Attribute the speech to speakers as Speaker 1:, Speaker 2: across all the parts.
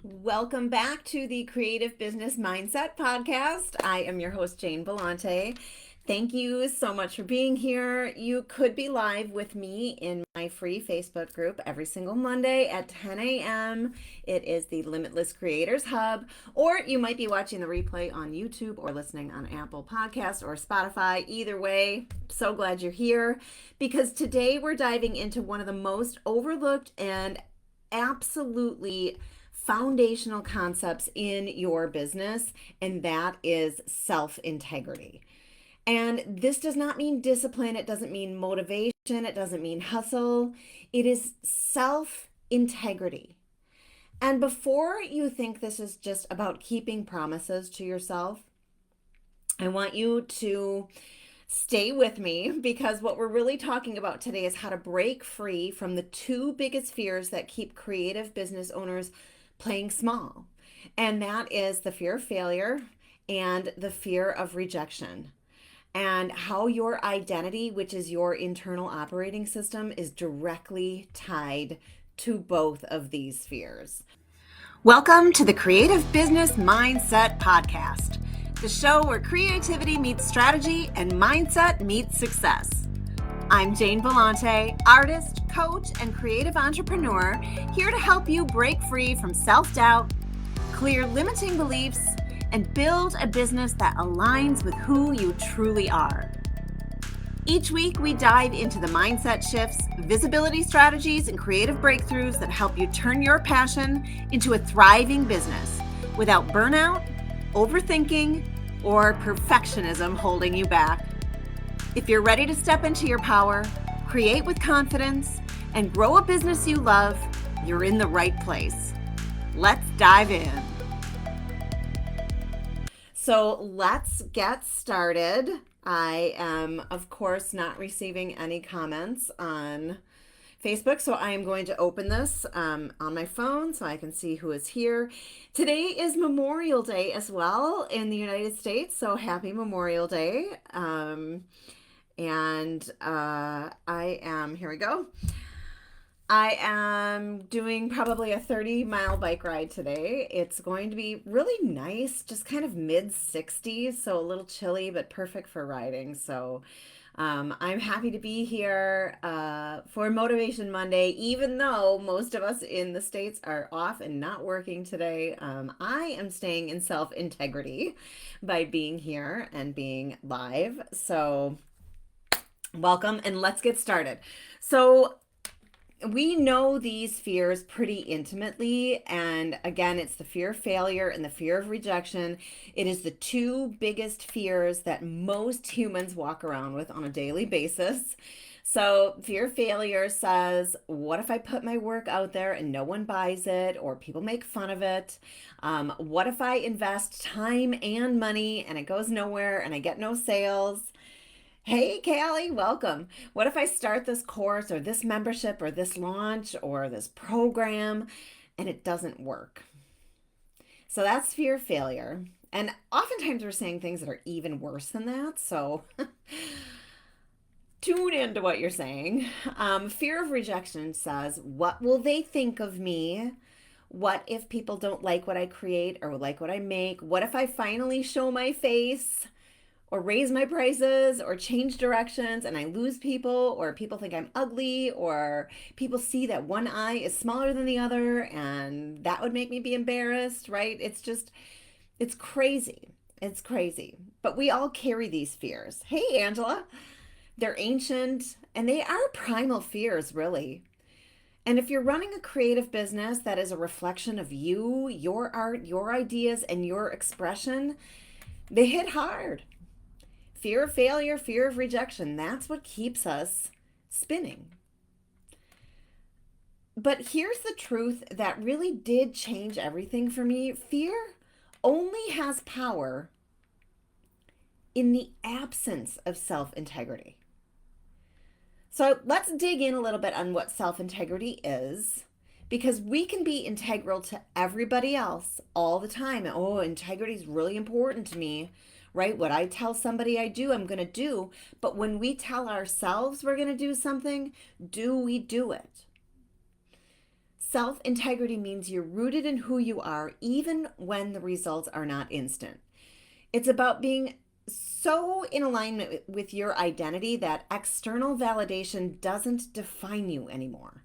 Speaker 1: Welcome back to the Creative Business Mindset Podcast. I am your host, Jane Belante. Thank you so much for being here. You could be live with me in my free Facebook group every single Monday at 10 a.m. It is the Limitless Creators Hub, or you might be watching the replay on YouTube or listening on Apple Podcasts or Spotify. Either way, so glad you're here because today we're diving into one of the most overlooked and absolutely foundational concepts in your business, and that is self-integrity. And this does not mean discipline, it doesn't mean motivation, it doesn't mean hustle. It is self-integrity. And before you think this is just about keeping promises to yourself, I want you to stay with me because what we're really talking about today is how to break free from the two biggest fears that keep creative business owners playing small. And that is the fear of failure and the fear of rejection. And how your identity, which is your internal operating system, is directly tied to both of these fears. Welcome to the Creative Business Mindset Podcast, the show where creativity meets strategy and mindset meets success. I'm Jane Belante, artist, coach, and creative entrepreneur, here to help you break free from self-doubt, clear limiting beliefs, and build a business that aligns with who you truly are. Each week, we dive into the mindset shifts, visibility strategies, and creative breakthroughs that help you turn your passion into a thriving business without burnout, overthinking, or perfectionism holding you back. If you're ready to step into your power, create with confidence, and grow a business you love, you're in the right place. Let's dive in. So let's get started. I am, of course, not receiving any comments on Facebook, so I am going to open this on my phone so I can see who is here. Today is Memorial Day as well in the United States, so happy Memorial Day. Here we go. I am doing probably a 30-mile bike ride today. It's going to be really nice, just kind of mid-60s, so a little chilly, but perfect for riding. So I'm happy to be here for Motivation Monday, even though most of us in the States are off and not working today. I am staying in self-integrity by being here and being live. So welcome, and let's get started. So we know these fears pretty intimately. And again, it's the fear of failure and the fear of rejection. It is the two biggest fears that most humans walk around with on a daily basis. So fear of failure says, what if I put my work out there and no one buys it or people make fun of it? What if I invest time and money and it goes nowhere and I get no sales? Hey, Callie, welcome. What if I start this course or this membership or this launch or this program and it doesn't work? So that's fear of failure. And oftentimes we're saying things that are even worse than that. So tune into what you're saying. Fear of rejection says, what will they think of me? What if people don't like what I create or like what I make? What if I finally show my face? Or raise my prices or change directions and I lose people, or people think I'm ugly, or people see that one eye is smaller than the other and that would make me be embarrassed, right? It's crazy. It's crazy. But we all carry these fears. Hey, Angela. They're ancient and they are primal fears, really. And if you're running a creative business that is a reflection of you, your art, your ideas, and your expression, they hit hard. Fear of failure, fear of rejection, that's what keeps us spinning. But here's the truth that really did change everything for me. Fear only has power in the absence of self-integrity. So let's dig in a little bit on what self-integrity is, because we can be integral to everybody else all the time. Oh, integrity is really important to me. Right? What I tell somebody I do, I'm going to do. But when we tell ourselves we're going to do something, do we do it? Self-integrity means you're rooted in who you are, even when the results are not instant. It's about being so in alignment with your identity that external validation doesn't define you anymore.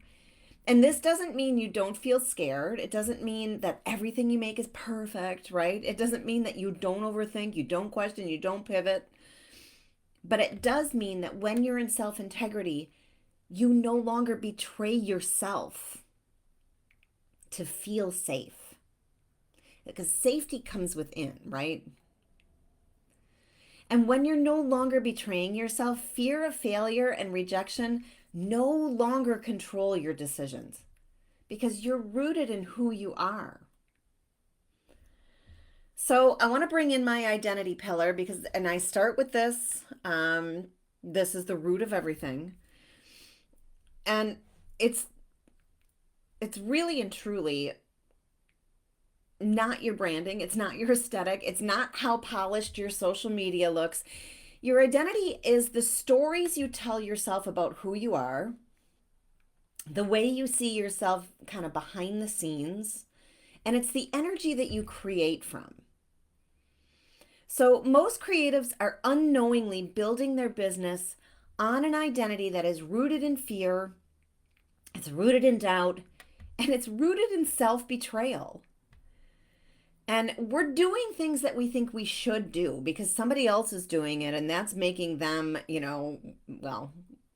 Speaker 1: And this doesn't mean you don't feel scared. It doesn't mean that everything you make is perfect, right? It doesn't mean that you don't overthink, you don't question, you don't pivot. But it does mean that when you're in self integrity, you no longer betray yourself to feel safe. Because safety comes within, right? And when you're no longer betraying yourself, fear of failure and rejection no longer control your decisions because you're rooted in who you are. So I want to bring in my identity pillar because, and I start with this. This is the root of everything. And it's really and truly not your branding. It's not your aesthetic. It's not how polished your social media looks. Your identity is the stories you tell yourself about who you are, the way you see yourself kind of behind the scenes, and it's the energy that you create from. So most creatives are unknowingly building their business on an identity that is rooted in fear, it's rooted in doubt, and it's rooted in self-betrayal. And we're doing things that we think we should do because somebody else is doing it, and that's making them, well,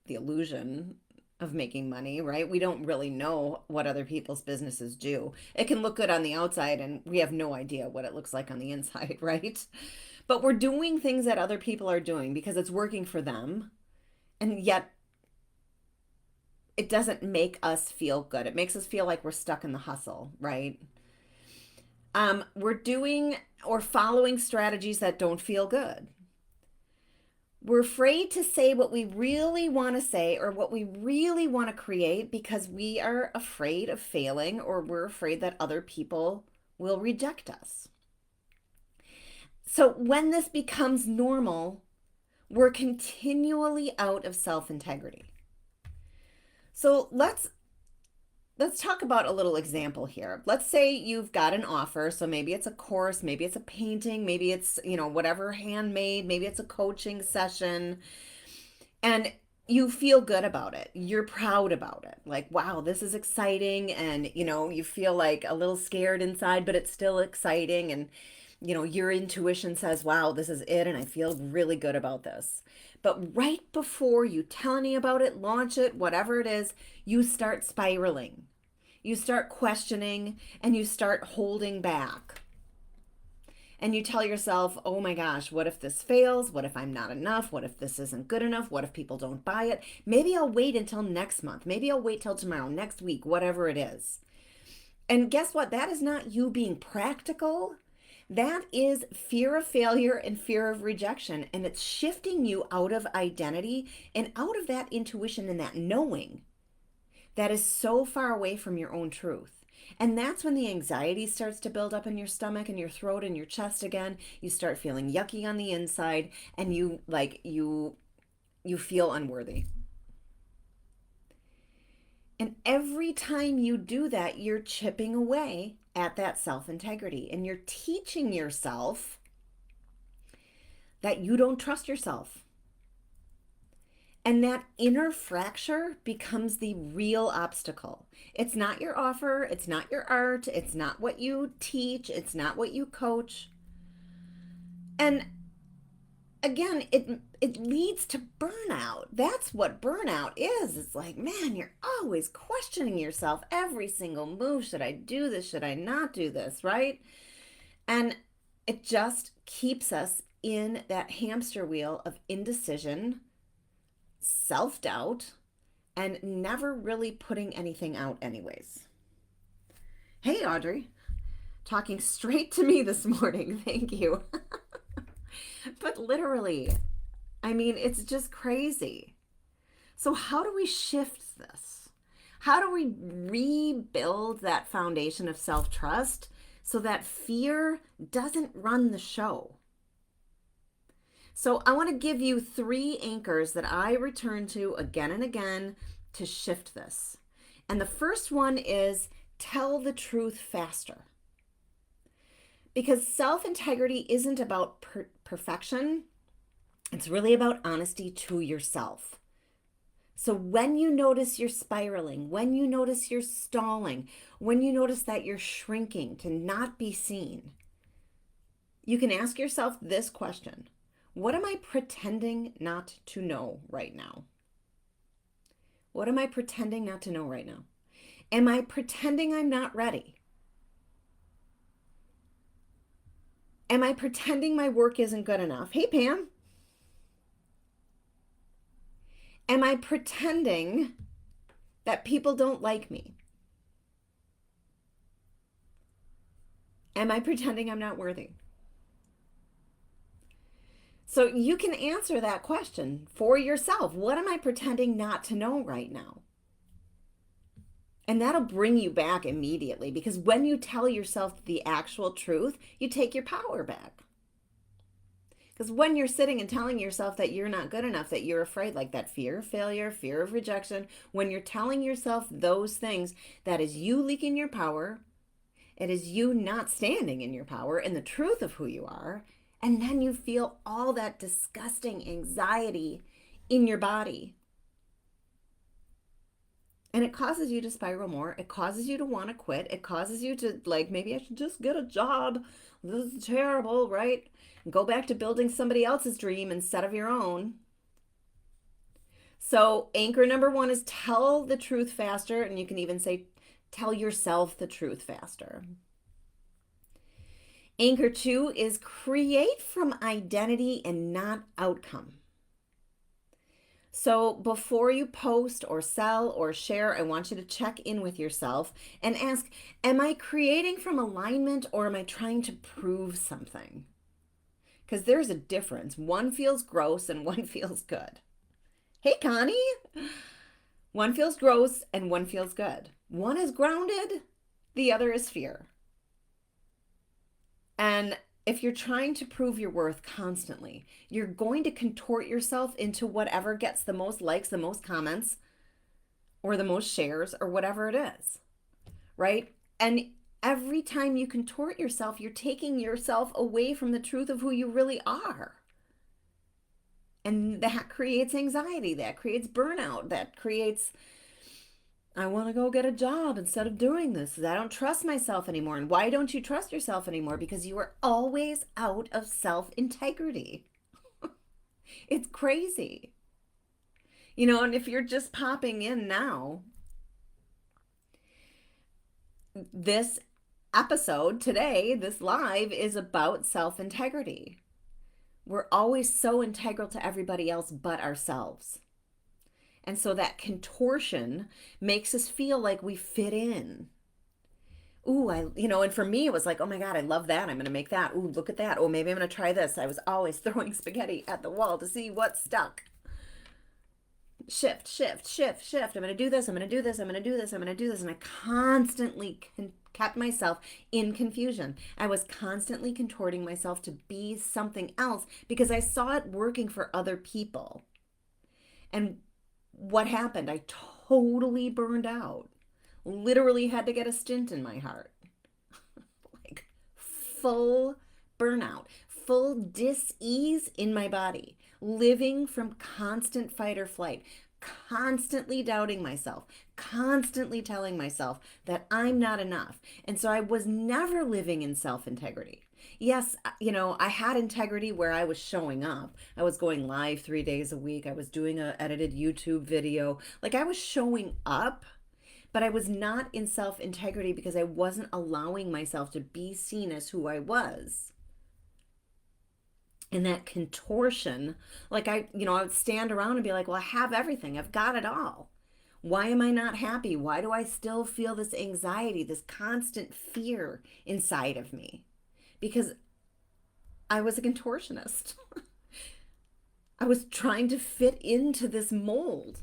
Speaker 1: the illusion of making money, right? We don't really know what other people's businesses do. It can look good on the outside, and we have no idea what it looks like on the inside, right? But we're doing things that other people are doing because it's working for them, and yet it doesn't make us feel good. It makes us feel like we're stuck in the hustle, right? We're doing or following strategies that don't feel good. We're afraid to say what we really want to say or what we really want to create because we are afraid of failing or we're afraid that other people will reject us. So when this becomes normal, we're continually out of self-integrity. So let's talk about a little example here. Let's say you've got an offer. So maybe it's a course, maybe it's a painting, maybe it's, whatever handmade, maybe it's a coaching session. And you feel good about it. You're proud about it. Like, wow, this is exciting. And, you feel like a little scared inside, but it's still exciting. And, your intuition says, wow, this is it. And I feel really good about this. But right before you tell me about it, launch it, whatever it is, you start spiraling. You start questioning and you start holding back. And you tell yourself, oh my gosh, what if this fails? What if I'm not enough? What if this isn't good enough? What if people don't buy it? Maybe I'll wait until next month. Maybe I'll wait till tomorrow, next week, whatever it is. And guess what? That is not you being practical. That is fear of failure and fear of rejection. And it's shifting you out of identity and out of that intuition and that knowing that is so far away from your own truth. And that's when the anxiety starts to build up in your stomach and your throat and your chest again. You start feeling yucky on the inside and you feel unworthy. And every time you do that, you're chipping away at that self-integrity and you're teaching yourself that you don't trust yourself. And that inner fracture becomes the real obstacle. It's not your offer, it's not your art, it's not what you teach, it's not what you coach. And again, it leads to burnout. That's what burnout is. It's like, man, you're always questioning yourself every single move. Should I do this? Should I not do this? Right? And it just keeps us in that hamster wheel of indecision, self-doubt, and never really putting anything out anyways. Hey, Audrey, talking straight to me this morning. Thank you. But literally, I mean, it's just crazy. So how do we shift this? How do we rebuild that foundation of self-trust so that fear doesn't run the show? So I want to give you 3 anchors that I return to again and again to shift this. And the first one is tell the truth faster. Because self-integrity isn't about perfection. It's really about honesty to yourself. So when you notice you're spiraling, when you notice you're stalling, when you notice that you're shrinking to not be seen, you can ask yourself this question: what am I pretending not to know right now? What am I pretending not to know right now? Am I pretending I'm not ready? Am I pretending my work isn't good enough? Hey, Pam. Am I pretending that people don't like me? Am I pretending I'm not worthy? So you can answer that question for yourself. What am I pretending not to know right now? And that'll bring you back immediately, because when you tell yourself the actual truth, you take your power back. Because when you're sitting and telling yourself that you're not good enough, that you're afraid, like that fear of failure, fear of rejection, when you're telling yourself those things, that is you leaking your power. It is you not standing in your power and the truth of who you are. And then you feel all that disgusting anxiety in your body. And it causes you to spiral more. It causes you to want to quit. It causes you to, like, maybe I should just get a job. This is terrible, right? And go back to building somebody else's dream instead of your own. So anchor number one is tell the truth faster. And you can even say, tell yourself the truth faster. Anchor two is create from identity and not outcome. So before you post or sell or share, I want you to check in with yourself and ask, am I creating from alignment or am I trying to prove something? Because there's a difference. One feels gross and one feels good. Hey, Connie. One feels gross and one feels good. One is grounded, the other is fear. And if you're trying to prove your worth constantly, you're going to contort yourself into whatever gets the most likes, the most comments, or the most shares, or whatever it is, right? And every time you contort yourself, you're taking yourself away from the truth of who you really are. And that creates anxiety, that creates burnout, that creates, I want to go get a job instead of doing this. I don't trust myself anymore. And why don't you trust yourself anymore? Because you are always out of self-integrity. It's crazy. You know, and if you're just popping in now, this episode today, this live, is about self-integrity. We're always so integral to everybody else but ourselves. And so that contortion makes us feel like we fit in. Ooh, and for me, it was like, oh my God, I love that. I'm going to make that. Ooh, look at that. Oh, maybe I'm going to try this. I was always throwing spaghetti at the wall to see what stuck. Shift, shift, shift, shift. I'm going to do this. I'm going to do this. I'm going to do this. I'm going to do this. And I constantly kept myself in confusion. I was constantly contorting myself to be something else because I saw it working for other people. And what happened? I totally burned out. Literally had to get a stint in my heart. Like full burnout, full dis-ease in my body, living from constant fight or flight, constantly doubting myself, constantly telling myself that I'm not enough. And so I was never living in self-integrity. Yes, I had integrity where I was showing up. I was going live 3 days a week. I was doing an edited YouTube video. Like I was showing up, but I was not in self-integrity because I wasn't allowing myself to be seen as who I was. And that contortion, like I would stand around and be like, well, I have everything. I've got it all. Why am I not happy? Why do I still feel this anxiety, this constant fear inside of me? Because I was a contortionist. I was trying to fit into this mold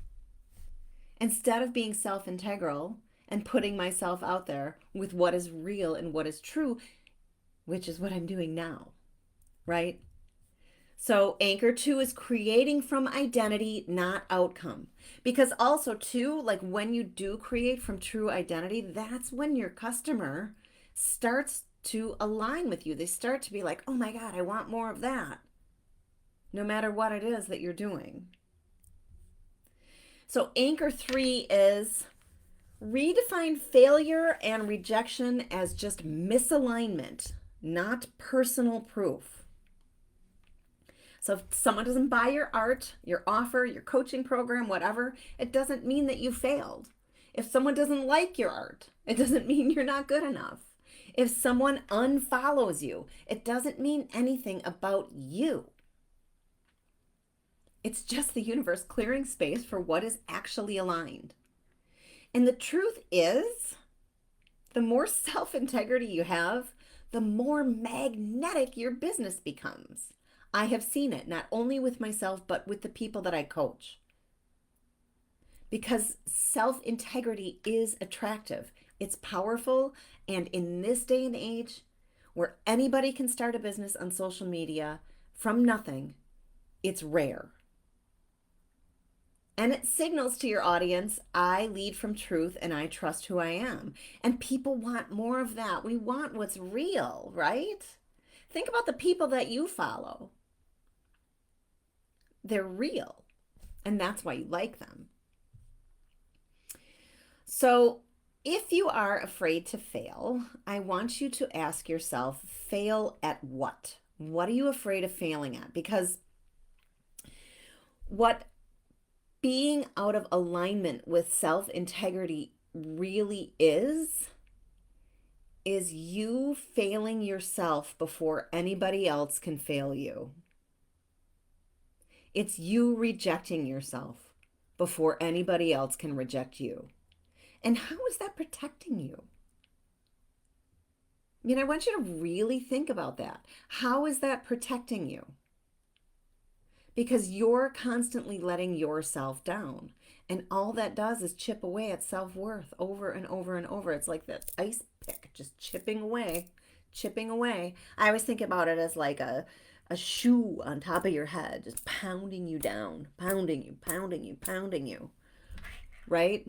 Speaker 1: instead of being self-integral and putting myself out there with what is real and what is true, which is what I'm doing now, right? So anchor 2 is creating from identity, not outcome. Because also too, like when you do create from true identity, that's when your customer starts to align with you. They start to be like, oh my God, I want more of that, no matter what it is that you're doing. So anchor 3 is redefine failure and rejection as just misalignment, not personal proof. So if someone doesn't buy your art, your offer, your coaching program, whatever, it doesn't mean that you failed. If someone doesn't like your art, it doesn't mean you're not good enough. If someone unfollows you, it doesn't mean anything about you. It's just the universe clearing space for what is actually aligned. And the truth is, the more self-integrity you have, the more magnetic your business becomes. I have seen it not only with myself, but with the people that I coach. Because self-integrity is attractive, it's powerful, and in this day and age, where anybody can start a business on social media from nothing, it's rare. And it signals to your audience, I lead from truth and I trust who I am. And people want more of that. We want what's real, right? Think about the people that you follow. They're real, and that's why you like them. So if you are afraid to fail, I want you to ask yourself, fail at what? What are you afraid of failing at? Because what being out of alignment with self-integrity really is you failing yourself before anybody else can fail you. It's you rejecting yourself before anybody else can reject you. And how is that protecting you? I mean, I want you to really think about that. How is that protecting you? Because you're constantly letting yourself down. And all that does is chip away at self-worth over and over and over. It's like that ice pick, just chipping away, chipping away. I always think about it as like a shoe on top of your head, just pounding you down, pounding you, pounding you, pounding you, right?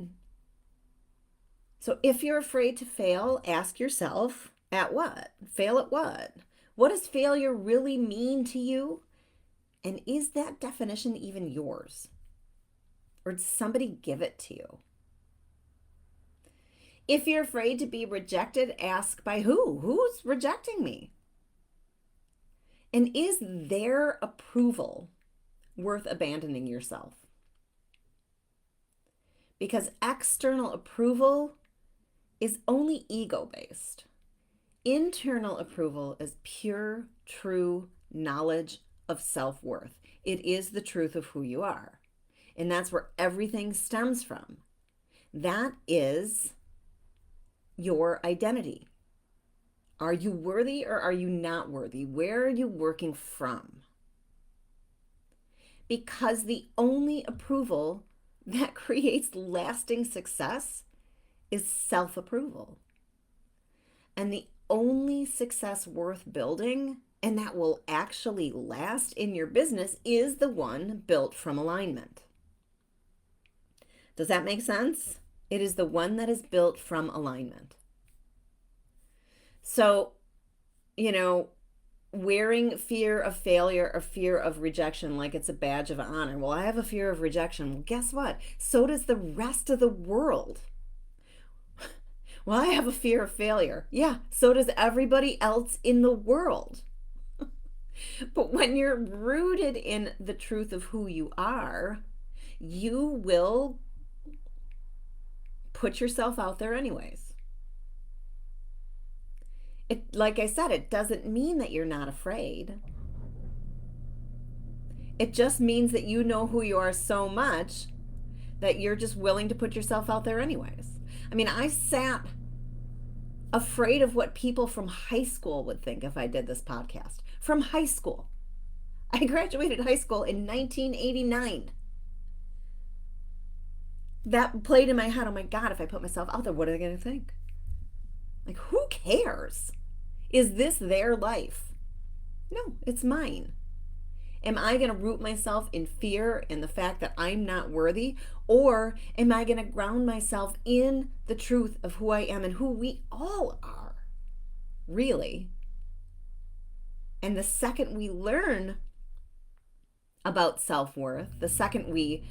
Speaker 1: So if you're afraid to fail, ask yourself, at what? Fail at what? What does failure really mean to you? And is that definition even yours? Or did somebody give it to you? If you're afraid to be rejected, ask by who? Who's rejecting me? And is their approval worth abandoning yourself? Because external approval is only ego-based. Internal approval is pure, true knowledge of self-worth. It is the truth of who you are. And that's where everything stems from. That is your identity. Are you worthy or are you not worthy? Where are you working from? Because the only approval that creates lasting success is self-approval. And the only success worth building, and that will actually last in your business, is the one built from alignment. Does that make sense? It is the one that is built from alignment. So, wearing fear of failure or fear of rejection like it's a badge of honor. Well, I have a fear of rejection. Well, guess what? So does the rest of the world. Well, I have a fear of failure. Yeah, so does everybody else in the world. But when you're rooted in the truth of who you are, you will put yourself out there anyways. Like I said, it doesn't mean that you're not afraid. It just means that you know who you are so much that you're just willing to put yourself out there anyways. I mean, I sat afraid of what people from high school would think if I did this podcast. From high school. I graduated high school in 1989. That played in my head, oh my God, if I put myself out there, what are they going to think? Like, who cares? Is this their life? No, it's mine. Am I going to root myself in fear and the fact that I'm not worthy? Or am I going to ground myself in the truth of who I am and who we all are, really? And the second we learn about self-worth, the second we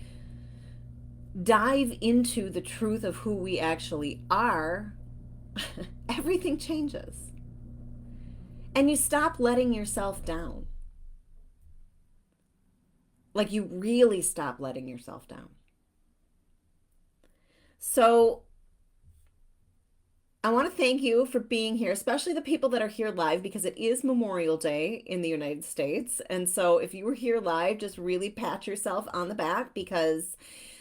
Speaker 1: dive into the truth of who we actually are, everything changes. And you stop letting yourself down. Like, you really stop letting yourself down. So I want to thank you for being here, especially the people that are here live, because it is Memorial Day in the United States. And so if you were here live, just really pat yourself on the back, because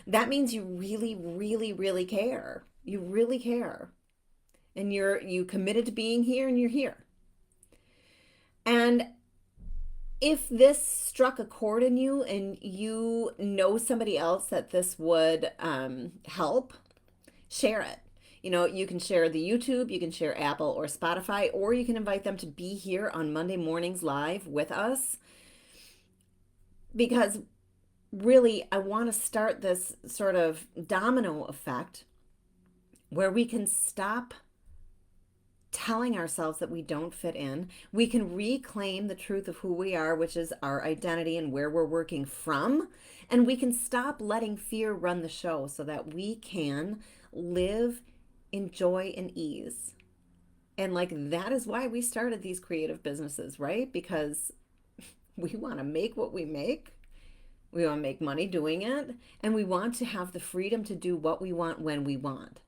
Speaker 1: that means you really, really, really care. You really care. And you committed to being here, and you're here. And if this struck a chord in you and you know somebody else that this would help, share it. You know, you can share the YouTube, you can share Apple or Spotify, or you can invite them to be here on Monday mornings live with us. Because really, I want to start this sort of domino effect where we can stop telling ourselves that we don't fit in. We can reclaim the truth of who we are, which is our identity and where we're working from. And we can stop letting fear run the show so that we can live in joy and ease. And like, that is why we started these creative businesses, right? Because we want to make what we make. We want to make money doing it. And we want to have the freedom to do what we want when we want.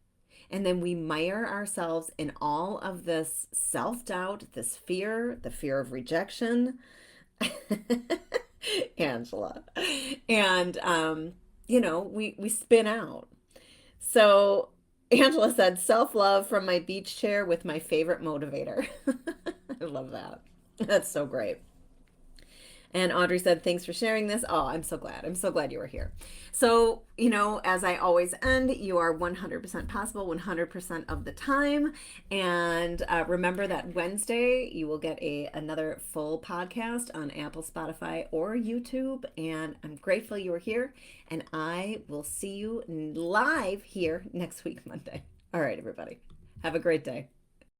Speaker 1: And then we mire ourselves in all of this self-doubt, this fear, the fear of rejection. Angela. And, we spin out. So Angela said, self-love from my beach chair with my favorite motivator. I love that. That's so great. And Audrey said, thanks for sharing this. Oh, I'm so glad. I'm so glad you were here. So, as I always end, you are 100% possible 100% of the time. And remember that Wednesday, you will get another full podcast on Apple, Spotify, or YouTube. And I'm grateful you were here. And I will see you live here next week, Monday. All right, everybody. Have a great day.